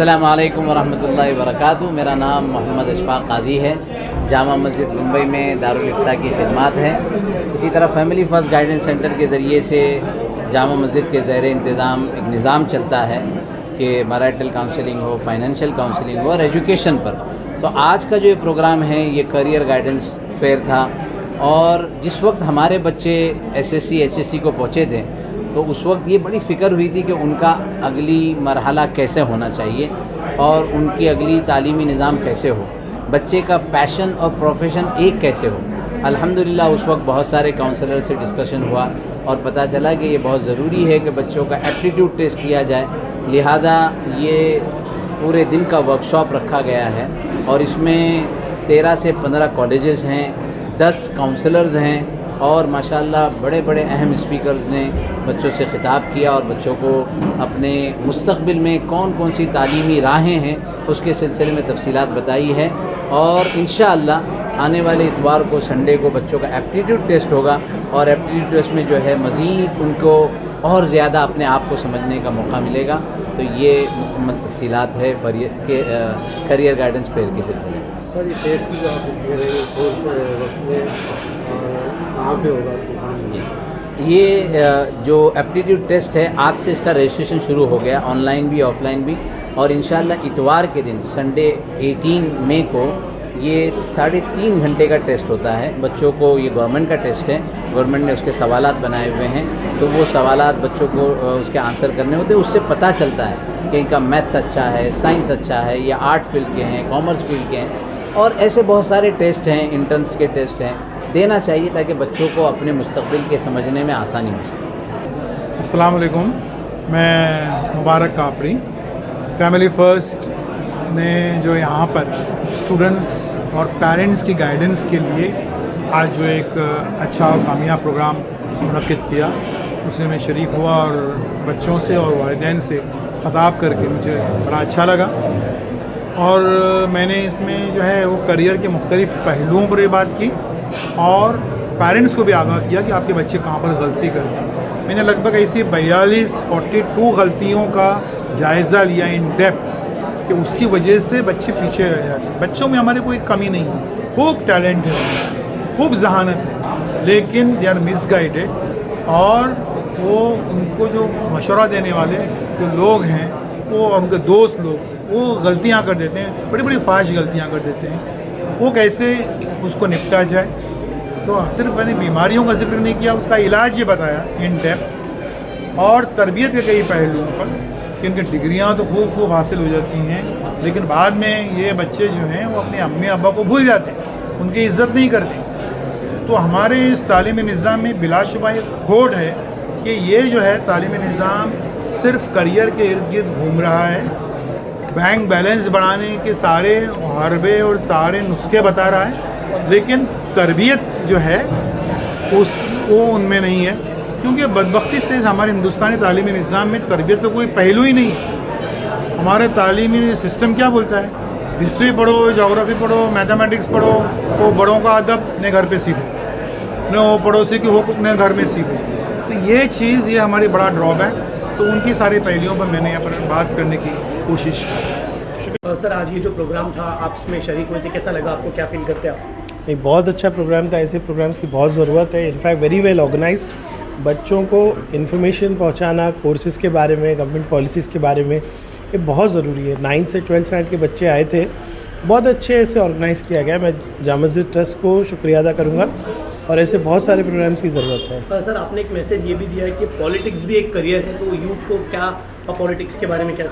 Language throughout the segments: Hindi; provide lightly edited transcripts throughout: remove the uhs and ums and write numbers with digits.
अस्सलामु अलैकुम वरहमतुल्लाहि वबरकातुहू। मेरा नाम मोहम्मद अशफाक काजी है। जामा मस्जिद मुंबई में दारुल इफ्ता की खिदमत है। इसी तरह फैमिली फ़र्स्ट गाइडेंस सेंटर के ज़रिए से जामा मस्जिद के ज़ेर इंतज़ाम एक निज़ाम चलता है कि मैरिटल काउंसलिंग हो, फाइनेंशियल काउंसलिंग हो और एजुकेशन पर। तो आज का जो ये प्रोग्राम है ये करियर गाइडेंस फेयर था, और जिस वक्त हमारे बच्चे एसएससी एचएससी को पहुँचे थे तो उस वक्त ये बड़ी फ़िक्र हुई थी कि उनका अगली मरहला कैसे होना चाहिए और उनकी अगली तालीमी निज़ाम कैसे हो, बच्चे का पैशन और प्रोफेशन एक कैसे हो। अल्हम्दुलिल्लाह उस वक्त बहुत सारे काउंसलर से डिस्कशन हुआ और पता चला कि ये बहुत ज़रूरी है कि बच्चों का एप्टीट्यूड टेस्ट किया जाए। लिहाजा ये पूरे दिन का वर्कशॉप रखा गया है और इसमें 13 से 15 कॉलेजेस हैं, 10 काउंसलर्स हैं और माशाल्लाह बड़े बड़े अहम स्पीकर्स ने बच्चों से ख़िताब किया और बच्चों को अपने मुस्तक़बिल में कौन कौन सी तालीमी राहें हैं उसके सिलसिले में तफसीलात बताई है। और इंशाअल्लाह आने वाले इतवार को संडे को बच्चों का एप्टीट्यूड टेस्ट होगा और एप्टीट्यूड टेस्ट में जो है मज़ीद उनको और ज़्यादा अपने आप को समझने का मौका मिलेगा। तो ये मुकम्मल तफसीलात है करियर गाइडेंस फेयर के सिलसिले में। सर ये टेस्ट जो आप दे रहे हैं कौन से वक्त में कहाँ पे होगा? ये जो एप्टीट्यूड टेस्ट है आज से इसका रजिस्ट्रेशन शुरू हो गया, ऑनलाइन भी ऑफ़लाइन भी, और इंशाअल्लाह इतवार के दिन संडे 18 मई को ये 3.5 घंटे का टेस्ट होता है। बच्चों को ये गवर्नमेंट का टेस्ट है, गवर्नमेंट ने उसके सवालात बनाए हुए हैं, तो वो सवालात बच्चों को उसके आंसर करने होते हैं। उससे पता चलता है कि इनका मैथ्स अच्छा है, साइंस अच्छा है, या आर्ट फील्ड के हैं, कॉमर्स फील्ड के हैं, और ऐसे बहुत सारे टेस्ट हैं, इंट्रेंस के टेस्ट हैं, देना चाहिए ताकि बच्चों को अपने मुस्तक़बिल के समझने में आसानी हो सके। अस्सलाम वालेकुम, मैं मुबारक कापड़ी फैमिली फ़र्स्ट ने जो यहाँ पर स्टूडेंट्स और पेरेंट्स की गाइडेंस के लिए आज जो एक अच्छा और कामयाब प्रोग्राम मुनक्किद किया, उसमें मैं शरीक हुआ और बच्चों से और वालिदैन से ख़िताब करके मुझे बड़ा अच्छा लगा। और मैंने इसमें जो है वो करियर के मुख्तलिफ़ पहलुओं पर ये बात की और पेरेंट्स को भी आगाह किया कि आपके बच्चे कहाँ पर गलती करते हैं। मैंने लगभग ऐसी 42 गलतियों का जायज़ा लिया इन डेप्थ कि उसकी वजह से बच्चे पीछे रह जाते हैं। बच्चों में हमारे कोई कमी नहीं है, खूब टैलेंट है, खूब जहानत है, लेकिन दे आर मिसगाइडेड और वो उनको जो मशवरा देने वाले जो लोग हैं वो और उनके दोस्त लोग वो गलतियाँ कर देते हैं, बड़ी बड़ी फाश गलतियाँ कर देते हैं। वो कैसे उसको निपटा जाए, तो सिर्फ मैंने बीमारियों का जिक्र नहीं किया, उसका इलाज ये बताया इन डेप्थ और तरबियत के कई पहलुओं पर। इनकी डिग्रियां तो खूब हासिल हो जाती हैं, लेकिन बाद में ये बच्चे जो हैं वो अपने अम्मी अब्बा को भूल जाते हैं, उनकी इज़्ज़त नहीं करते। तो हमारे इस तालीमी निज़ाम में बिलाशुबा एक खोट है कि ये जो है तालीमी निज़ाम सिर्फ करियर के इर्द गिर्द घूम रहा है, बैंक बैलेंस बढ़ाने के सारे हरबे और सारे नुस्खे बता रहा है, लेकिन तरबियत जो है वो उनमें नहीं है। क्योंकि बदबख्ती से हमारे हिंदुस्तानी तालीमी निज़ाम में तरबियत का कोई पहलू ही नहीं है। हमारे तालीमी सिस्टम क्या बोलता है, हिस्ट्री पढ़ो, जोग्राफ़ी पढ़ो, मैथमेटिक्स पढ़ो, वो बड़ों का अदब ने घर पे सीखो, न वो पड़ोसी के हुकूक ने घर में सीखो। तो ये चीज़ ये हमारी बड़ा ड्रॉप है। तो उनकी सारी पहलुओं पर मैंने यहाँ पर बात करने की कोशिश की। सर आज ये जो प्रोग्राम था आप इसमें शरीक हुए थे, कैसा लगा आपको, क्या फील करते आप? एक बहुत अच्छा प्रोग्राम था, ऐसे प्रोग्राम्स की बहुत ज़रूरत है। In fact very well organised. बच्चों को इन्फॉर्मेशन पहुंचाना कोर्सेज़ के बारे में, गवर्नमेंट पॉलिसीज़ के बारे में, ये बहुत ज़रूरी है। 9 से 12 स्टैंडर्ड के बच्चे आए थे, बहुत अच्छे से ऑर्गेनाइज़ किया गया। मैं जामा मस्जिद ट्रस्ट को शुक्रिया अदा करूँगा और ऐसे बहुत सारे प्रोग्राम्स की ज़रूरत है। सर आपने एक मैसेज ये भी दिया है कि पॉलिटिक्स भी एक करियर है, तो यूथ को क्या पॉलिटिक्स के बारे में क्या?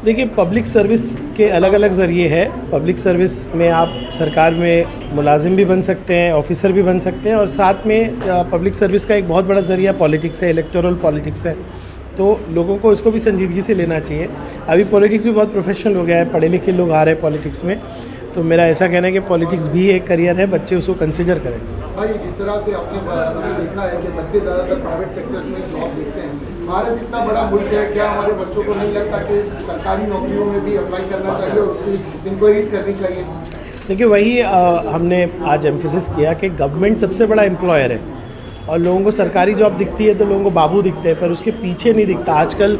देखिए, पब्लिक सर्विस के अलग अलग ज़रिए है। पब्लिक सर्विस में आप सरकार में मुलाजिम भी बन सकते हैं, ऑफिसर भी बन सकते हैं, और साथ में पब्लिक सर्विस का एक बहुत बड़ा ज़रिया पॉलिटिक्स है, इलेक्टोरल पॉलिटिक्स है। तो लोगों को इसको भी संजीदगी से लेना चाहिए। अभी पॉलिटिक्स भी बहुत प्रोफेशनल हो गया है, पढ़े लिखे लोग आ रहे हैं पॉलिटिक्स में। तो मेरा ऐसा कहना है कि पॉलिटिक्स भी एक करियर है, बच्चे उसको कंसिडर करें। भाई जिस तरह से आपने देखा है कि बच्चे ज़्यादातर प्राइवेट सेक्टर्स में जॉब देखते हैं, भारत इतना बड़ा मुल्क है, क्या हमारे बच्चों को नहीं लगता कि सरकारी नौकरियों में भी अप्लाई करना चाहिए और उसकी इंक्वायरीज करनी चाहिए? देखिए, वही हमने आज एम्फेसिस किया कि गवर्नमेंट सबसे बड़ा एम्प्लॉयर है और लोगों को सरकारी जॉब दिखती है तो लोगों को बाबू दिखते हैं, पर उसके पीछे नहीं दिखता। आजकल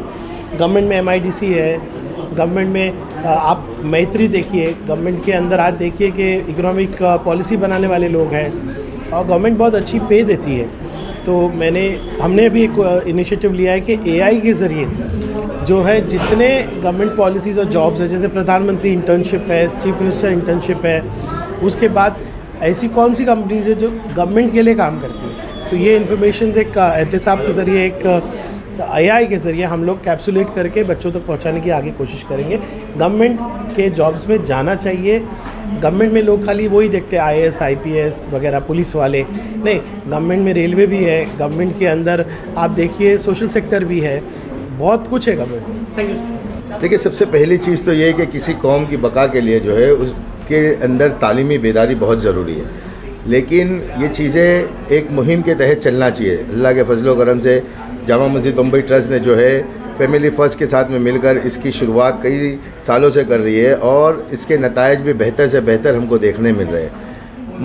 गवर्नमेंट में MIDC है, गवर्नमेंट में आप मैत्री देखिए, गवर्नमेंट के अंदर आज देखिए कि इकोनॉमिक पॉलिसी बनाने वाले लोग हैं और गवर्नमेंट बहुत अच्छी पे देती है। तो हमने भी एक इनिशिएटिव लिया है कि एआई के ज़रिए जो है जितने गवर्नमेंट पॉलिसीज़ और जॉब्स है, जैसे प्रधानमंत्री इंटर्नशिप है, चीफ मिनिस्टर इंटर्नशिप है, उसके बाद ऐसी कौन सी कंपनीज़ है जो गवर्नमेंट के लिए काम करती है, तो ये इन्फॉर्मेशन एक एहतसाब के ज़रिए, एक एआई के ज़रिए हम लोग कैप्सुलेट करके बच्चों तक पहुंचाने की आगे कोशिश करेंगे। गवर्नमेंट के जॉब्स में जाना चाहिए। गवर्नमेंट में लोग खाली वही देखते हैं आईएएस, आईपीएस वगैरह, पुलिस वाले नहीं, गवर्नमेंट में रेलवे भी है, गवर्नमेंट के अंदर आप देखिए सोशल सेक्टर भी है, बहुत कुछ है गवर्नमेंट। Thank you. देखिए, सबसे पहली चीज़ तो ये है कि किसी कौम की बका के लिए जो है उसके अंदर तालीमी बेदारी बहुत ज़रूरी है, लेकिन ये चीज़ें एक मुहिम के तहत चलना चाहिए। अल्लाह के फजलो करम से जामा मस्जिद बम्बई ट्रस्ट ने जो है फैमिली फ़र्स्ट के साथ में मिलकर इसकी शुरुआत कई सालों से कर रही है और इसके नतायज भी बेहतर से बेहतर हमको देखने मिल रहे हैं।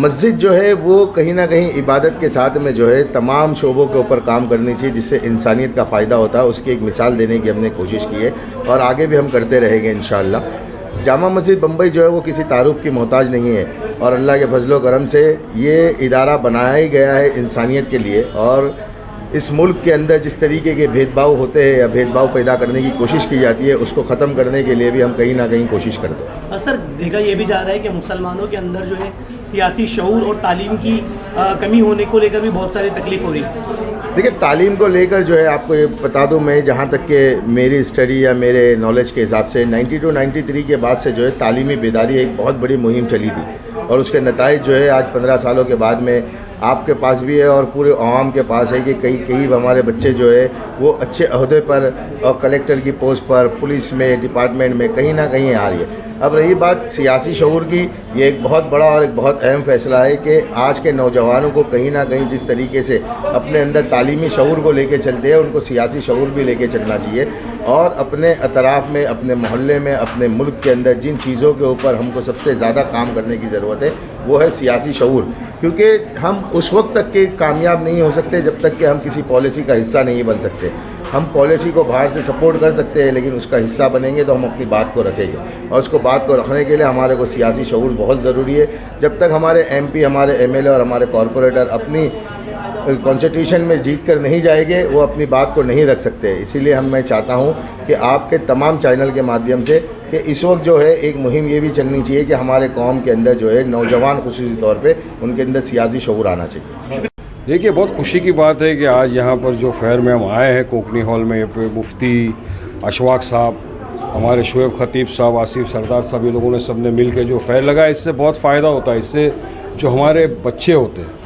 मस्जिद जो है वो कहीं ना कहीं इबादत के साथ में जो है तमाम शोबों के ऊपर काम करनी चाहिए जिससे इंसानियत का फ़ायदा होता है। उसकी एक मिसाल देने की हमने कोशिश की है और आगे भी हम करते रहेंगे इंशाअल्लाह। जामा मस्जिद बम्बई जो है वो किसी तारुफ की मोहताज नहीं है और अल्लाह के फजलो करम से ये इदारा बनाया ही गया है इंसानियत के लिए। और इस मुल्क के अंदर जिस तरीके के भेदभाव होते हैं या भेदभाव पैदा करने की कोशिश की जाती है, उसको ख़त्म करने के लिए भी हम कहीं ना कहीं कोशिश करते हैं। सर, देखा ये भी जा रहा है कि मुसलमानों के अंदर जो है सियासी शऊर और तालीम की कमी होने को लेकर भी बहुत सारी तकलीफ हो रही है। देखिए, तालीम को लेकर जो है आपको ये बता दूं, मैं जहाँ तक कि मेरी स्टडी या मेरे नॉलेज के हिसाब से 92 93 के बाद से जो है तालीमी बेदारी एक बहुत बड़ी मुहिम चली थी और उसके नताइज जो है आज 15 सालों के बाद में आपके पास भी है और पूरे आवाम के पास है कि कई हमारे बच्चे जो है वो अच्छे अहदे पर और कलेक्टर की पोस्ट पर, पुलिस में, डिपार्टमेंट में कहीं ना कहीं आ रही है। अब रही बात सियासी शऊर की, ये एक बहुत बड़ा और एक बहुत अहम फैसला है कि आज के नौजवानों को कहीं ना कहीं जिस तरीके से अपने अंदर तालीमी शऊर को लेके चलते हैं, उनको सियासी शऊर भी लेके चलना चाहिए और अपने अतराफ़ में, अपने मोहल्ले में, अपने मुल्क के अंदर जिन चीज़ों के ऊपर हमको सबसे ज़्यादा काम करने की ज़रूरत है वो है सियासी शऊर। क्योंकि हम उस वक्त तक के कामयाब नहीं हो सकते जब तक कि हम किसी पॉलिसी का हिस्सा नहीं बन सकते। हम पॉलिसी को बाहर से सपोर्ट कर सकते हैं लेकिन उसका हिस्सा बनेंगे तो हम अपनी बात को रखेंगे और उसको बात को रखने के लिए हमारे को सियासी शऊर बहुत ज़रूरी है। जब तक हमारे MP, हमारे MLA और हमारे कॉरपोरेटर अपनी कॉन्स्टिट्यूशन में जीत कर नहीं जाएंगे, वो अपनी बात को नहीं रख सकते। इसीलिए मैं चाहता हूँ कि आपके तमाम चैनल के माध्यम से कि इस वक्त जो है एक मुहिम ये भी चलनी चाहिए कि हमारे कौम के अंदर जो है नौजवान खुसूसी तौर पे उनके अंदर सियासी शऊर आना चाहिए। देखिए, बहुत खुशी की बात है कि आज यहाँ पर जो फेयर में हम आए हैं कोकनी हॉल में, पे मुफ्ती अशफाक साहब, हमारे शुएब खतीब साहब, आसिफ सरदार साहब, ये लोगों ने सबने मिल के जो फेयर लगाया, इससे बहुत फ़ायदा होता है। इससे जो हमारे बच्चे होते हैं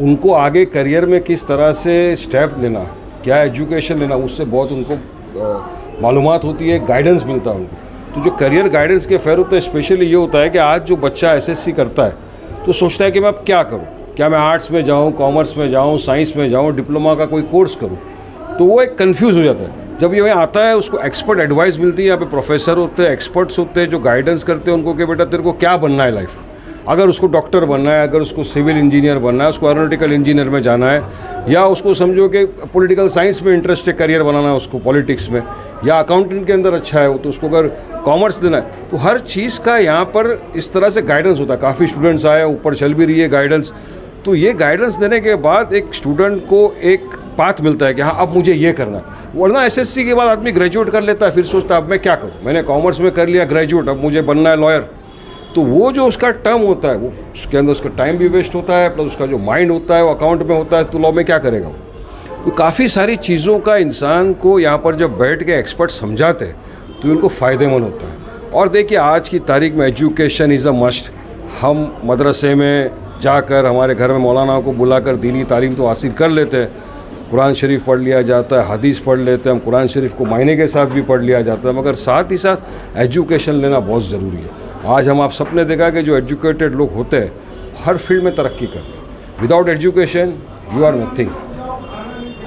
उनको आगे करियर में किस तरह से स्टेप लेना, क्या एजुकेशन लेना, उससे बहुत उनको मालूमात होती है, गाइडेंस मिलता है उनको। तो जो करियर गाइडेंस के फेयर होते हैं स्पेशली ये होता है कि आज जो बच्चा SSC करता है तो सोचता है कि मैं अब क्या करूँ, क्या मैं आर्ट्स में जाऊँ, कॉमर्स में जाऊँ, साइंस में जाऊँ, डिप्लोमा का कोई कोर्स करूँ, तो वो एक कन्फ्यूज़ हो जाता है। जब ये आता है उसको एक्सपर्ट एडवाइस मिलती है, यहाँ पे प्रोफेसर होते हैं, एक्सपर्ट्स होते हैं जो गाइडेंस करते हैं उनको कि बेटा तेरे को क्या बनना है लाइफ, अगर उसको डॉक्टर बनना है, अगर उसको सिविल इंजीनियर बनना है, उसको एरोनॉटिकल इंजीनियर में जाना है, या उसको समझो कि पॉलिटिकल साइंस में इंटरेस्ट है, करियर बनाना है उसको पॉलिटिक्स में, या अकाउंटेंट के अंदर अच्छा है तो उसको अगर कॉमर्स देना है, तो हर चीज़ का यहाँ पर इस तरह से गाइडेंस होता है। काफ़ी स्टूडेंट्स आए, ऊपर चल भी रही है गाइडेंस। तो ये गाइडेंस देने के बाद एक स्टूडेंट को एक पाथ मिलता है कि हाँ अब मुझे ये करना है। वरना SSC के बाद आदमी ग्रेजुएट कर लेता है, फिर सोचता है अब मैं क्या करूँ, मैंने कॉमर्स में कर लिया ग्रेजुएट, अब मुझे बनना है लॉयर। तो वो जो उसका टर्म होता है वो उसके अंदर उसका टाइम भी वेस्ट होता है, प्लस उसका जो माइंड होता है वो अकाउंट में होता है, तो लॉ में क्या करेगा वो। तो काफ़ी सारी चीज़ों का इंसान को यहाँ पर जब बैठ के एक्सपर्ट समझाते हैं तो उनको फ़ायदेमंद होता है। और देखिए, आज की तारीख में एजुकेशन इज़ अ मस्ट। हम मदरसे में जाकर हमारे घर में मौलाना को बुलाकर दीनी तालीम तो हासिल कर लेते हैं, कुरान शरीफ पढ़ लिया जाता है, हदीस पढ़ लेते हैं, हम कुरान शरीफ को मायने के साथ भी पढ़ लिया जाता है, मगर साथ ही साथ एजुकेशन लेना बहुत ज़रूरी है। आज हम आप सबने देखा कि जो एजुकेटेड लोग होते हैं हर फील्ड में तरक्की करते हैं। Without education you are nothing.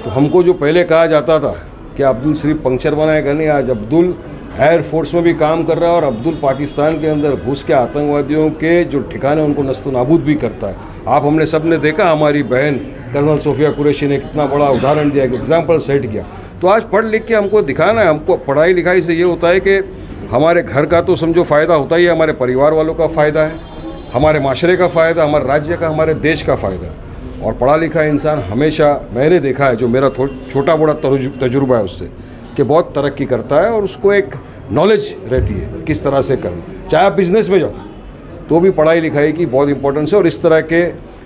तो हमको जो पहले कहा जाता था कि अब्दुल सिर्फ पंक्चर बनाएगा नहीं, आज अब्दुल एयरफोर्स में भी काम कर रहा है और अब्दुल पाकिस्तान के अंदर घुस के आतंकवादियों के जो ठिकाने उनको नस्तो नाबूद भी करता है। आप हमने सब ने देखा, हमारी बहन कर्नल सोफिया कुरैशी ने कितना बड़ा उदाहरण दिया, एक एग्जाम्पल सेट किया। तो आज पढ़ लिख के हमको दिखाना है, हमको पढ़ाई लिखाई से ये होता है कि हमारे घर का तो समझो फ़ायदा होता ही है, हमारे परिवार वालों का फ़ायदा है, हमारे माशरे का फ़ायदा, हमारे राज्य का, हमारे देश का फ़ायदा। और पढ़ा लिखा इंसान हमेशा, मैंने देखा है, जो मेरा छोटा बड़ा तजुर्बा है उससे, कि बहुत तरक्की करता है और उसको एक नॉलेज रहती है किस तरह से करना। चाहे आप बिज़नेस में जाओ तो भी पढ़ाई लिखाई की बहुत इंपॉर्टेंस है, और इस तरह के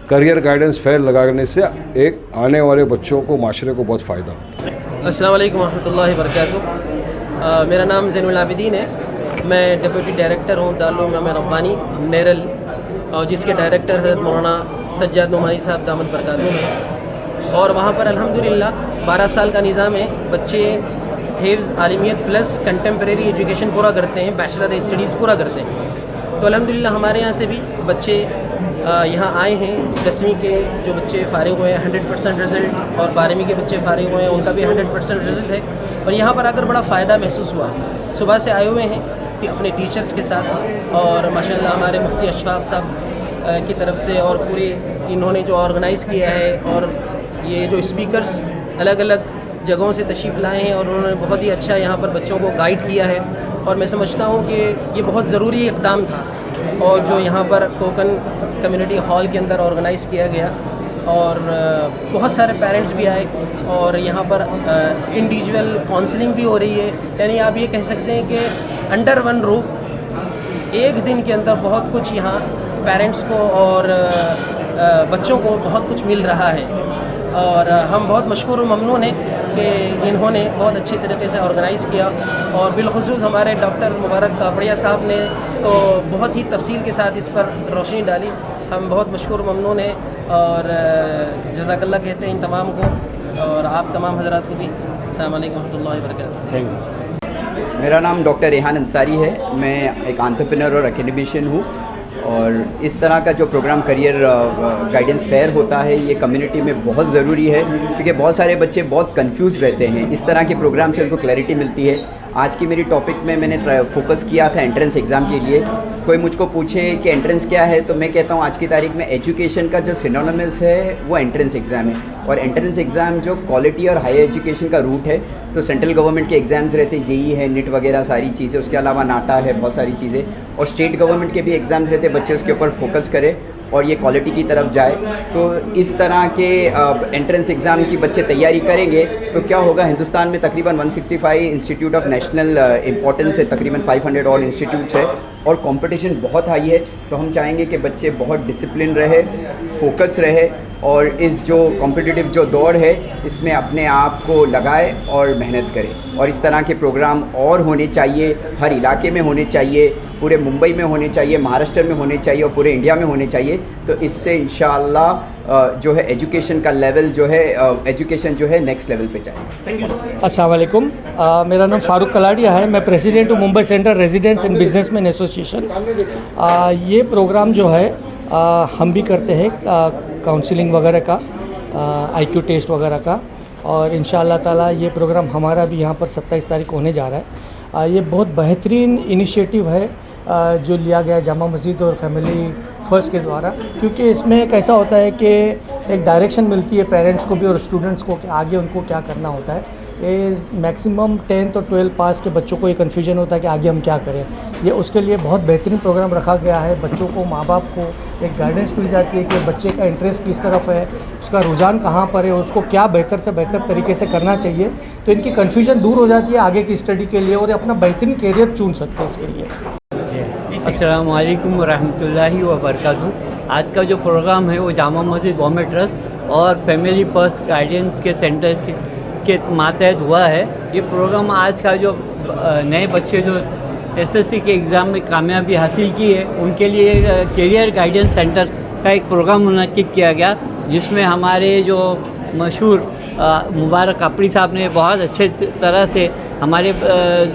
करियर गाइडेंस फेयर लगाने से एक आने वाले बच्चों को, माशरे को बहुत फ़ायदा होता है। अस्सलाम वालेकुम रहमतुल्लाहि वबरकातुहू। मेरा नाम ज़ैनुल आबिदीन है। मैं डिप्टी डायरेक्टर हूँ दारुल उलूम रब्बानी नेरल, और जिसके डायरेक्टर हज़रत मौलाना सज्जाद नुमानी साहब दामद बरकातुहू हैं। और वहाँ पर अल्हम्दुलिल्लाह 12 साल का निज़ाम है। बच्चे हिफ्ज़, आलिमियत प्लस कंटेम्प्रेरी एजुकेशन पूरा करते हैं, बैचलर स्टडीज़ पूरा करते हैं। तो अल्हम्दुलिल्लाह हमारे यहाँ से भी बच्चे यहाँ आए हैं। 10वीं के जो बच्चे फ़ारिग हुए हैं 100% रिज़ल्ट, और 12वीं के बच्चे फ़ारिग हुए हैं उनका भी 100% रिज़ल्ट है। और यहाँ पर आकर बड़ा फ़ायदा महसूस हुआ। सुबह से आए हुए हैं अपने टीचर्स के साथ, और माशाल्लाह हमारे मुफ्ती अशफाक साहब की तरफ से और पूरे इन्होंने जो ऑर्गेनाइज़ किया है, और ये जो स्पीकर्स अलग अलग जगहों से तशरीफ़ लाए हैं, और उन्होंने बहुत ही अच्छा यहाँ पर बच्चों को गाइड किया है। और मैं समझता हूँ कि ये बहुत ज़रूरी इक़दाम था, और जो यहाँ पर कोकन कम्युनिटी हॉल के अंदर ऑर्गेनाइज़ किया गया, और बहुत सारे पेरेंट्स भी आए, और यहाँ पर इंडिविजुअल काउंसलिंग भी हो रही है। यानी आप ये कह सकते हैं कि अंडर वन रूफ एक दिन के अंदर बहुत कुछ यहाँ पेरेंट्स को और बच्चों को बहुत कुछ मिल रहा है। और हम बहुत मशकूर और ममनून हैं कि इन्होंने बहुत अच्छी तरीके से ऑर्गेनाइज़ किया, और बिलखुसूस हमारे डॉक्टर मुबारक कापड़िया साहब ने तो बहुत ही तफसील के साथ इस पर रोशनी डाली। हम बहुत मशकूर ममनून हैं, और जज़ाकल्लाह कहते हैं इन तमाम को, और आप तमाम हज़रात को भी। अस्सलाम वालेकुम रहमतुल्लाहि व बरकातुहू। Thank you. मेरा नाम डॉक्टर रेहान अंसारी है। मैं एक एंटरप्रेन्योर और एकेडमिशियन हूँ, और इस तरह का जो प्रोग्राम करियर गाइडेंस फेयर होता है ये कम्युनिटी में बहुत ज़रूरी है, क्योंकि बहुत सारे बच्चे बहुत कंफ्यूज रहते हैं। इस तरह के प्रोग्राम से उनको क्लैरिटी मिलती है। आज की मेरी टॉपिक में मैंने फोकस किया था एंट्रेंस एग्ज़ाम के लिए। कोई मुझको पूछे कि एंट्रेंस क्या है, तो मैं कहता हूँ आज की तारीख में एजुकेशन का जो सिनोनिमस है वो एंट्रेंस एग्ज़ाम है। और एंट्रेंस एग्ज़ाम जो क्वालिटी और हायर एजुकेशन का रूट है, तो सेंट्रल गवर्नमेंट के एग्ज़ाम्स रहते हैं, जेई है, नीट वगैरह सारी चीज़ें, उसके अलावा नाटा है, बहुत सारी चीज़ें, और स्टेट गवर्नमेंट के भी एग्ज़ाम्स रहते हैं। बच्चे उसके ऊपर फोकस करें और ये क्वालिटी की तरफ जाए। तो इस तरह के एंट्रेंस एग्ज़ाम की बच्चे तैयारी करेंगे तो क्या होगा, हिंदुस्तान में तकरीबन 165 इंस्टीट्यूट ऑफ नेशनल इंपॉर्टेंस है, तकरीबन 500 और इंस्टीट्यूट्स है, और कंपटीशन बहुत हाई है। तो हम चाहेंगे कि बच्चे बहुत डिसिप्लिन रहे, फोकस रहे, और इस जो कॉम्पिटिटिव जो दौड़ है इसमें अपने आप को लगाए और मेहनत करें। और इस तरह के प्रोग्राम और होने चाहिए, हर इलाके में होने चाहिए, पूरे मुंबई में होने चाहिए, महाराष्ट्र में होने चाहिए, और पूरे इंडिया में होने चाहिए। तो इससे इंशाअल्लाह जो है एजुकेशन का लेवल जो है, एजुकेशन जो है नेक्स्ट लेवल पे जाएगा। अस्सलाम वालेकुम। मेरा नाम फ़ारूक कलाडिया है। मैं प्रेसिडेंट हूँ Mumbai central residents and businessman association. ये प्रोग्राम जो है हम भी करते हैं काउंसलिंग वगैरह का, आईक्यू टेस्ट वगैरह का, और इंशाअल्लाह ताला ये प्रोग्राम हमारा भी यहाँ पर 27 तारीख को होने जा रहा है। ये बहुत बेहतरीन इनिशिएटिव है जो लिया गया जामा मस्जिद और फैमिली फर्स्ट के द्वारा, क्योंकि इसमें एक ऐसा होता है कि एक डायरेक्शन मिलती है पेरेंट्स को भी और स्टूडेंट्स को कि आगे उनको क्या करना होता है। ये मैक्सिमम 10th और 12th पास के बच्चों को ये कन्फ्यूजन होता है कि आगे हम क्या करें। ये उसके लिए बहुत बेहतरीन प्रोग्राम रखा गया है। बच्चों को, माँ बाप को एक गाइडेंस मिल जाती है कि बच्चे का इंटरेस्ट किस तरफ है, उसका रुझान कहाँ पर है, उसको क्या बेहतर से बेहतर तरीके से करना चाहिए। तो इनकी कन्फ्यूजन दूर हो जाती है आगे की स्टडी के लिए, और अपना बेहतरीन कैरियर चुन सकते हैं इसके लिए। अस्सलाम वालेकुम रहमतुल्लाहि व बरकातुहू। आज का जो प्रोग्राम है वो जामा मस्जिद बॉम्बे ट्रस्ट और फैमिली फर्स्ट गाइडेंस के सेंटर के मातहत हुआ है। ये प्रोग्राम आज का जो नए बच्चे जो एसएससी के एग्ज़ाम में कामयाबी हासिल की है उनके लिए कैरियर गाइडेंस सेंटर का एक प्रोग्राम मुनक्किद किया गया, जिसमें हमारे जो मशहूर मुबारक कापड़ी साहब ने बहुत अच्छे तरह से हमारे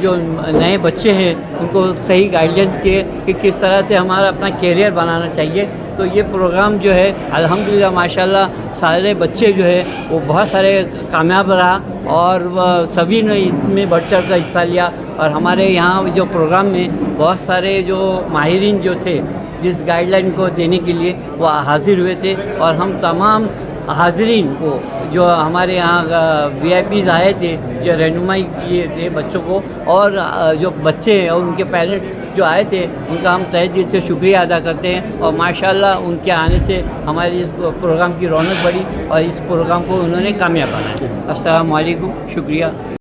जो नए बच्चे हैं उनको सही गाइडेंस किए कि किस तरह से हमारा अपना कैरियर बनाना चाहिए। तो ये प्रोग्राम जो है अल्हम्दुलिल्लाह माशाल्लाह सारे बच्चे जो है वो बहुत सारे कामयाब रहा, और सभी ने इसमें बढ़ चढ़ कर हिस्सा लिया। और हमारे यहाँ जो प्रोग्राम में बहुत सारे जो माहिरीन जो थे जिस गाइडलाइन को देने के लिए वो हाजिर हुए थे, और हम तमाम हाजरीन को, जो हमारे यहाँ VIPs आए थे, जो रहनुमाई किए थे बच्चों को, और जो बच्चे हैं और उनके पेरेंट्स जो आए थे, उनका हम तहे दिल से शुक्रिया अदा करते हैं। और माशाल्लाह उनके आने से हमारे इस प्रोग्राम की रौनक बढ़ी और इस प्रोग्राम को उन्होंने कामयाब बनाया। अस्सलाम वालेकुम, शुक्रिया।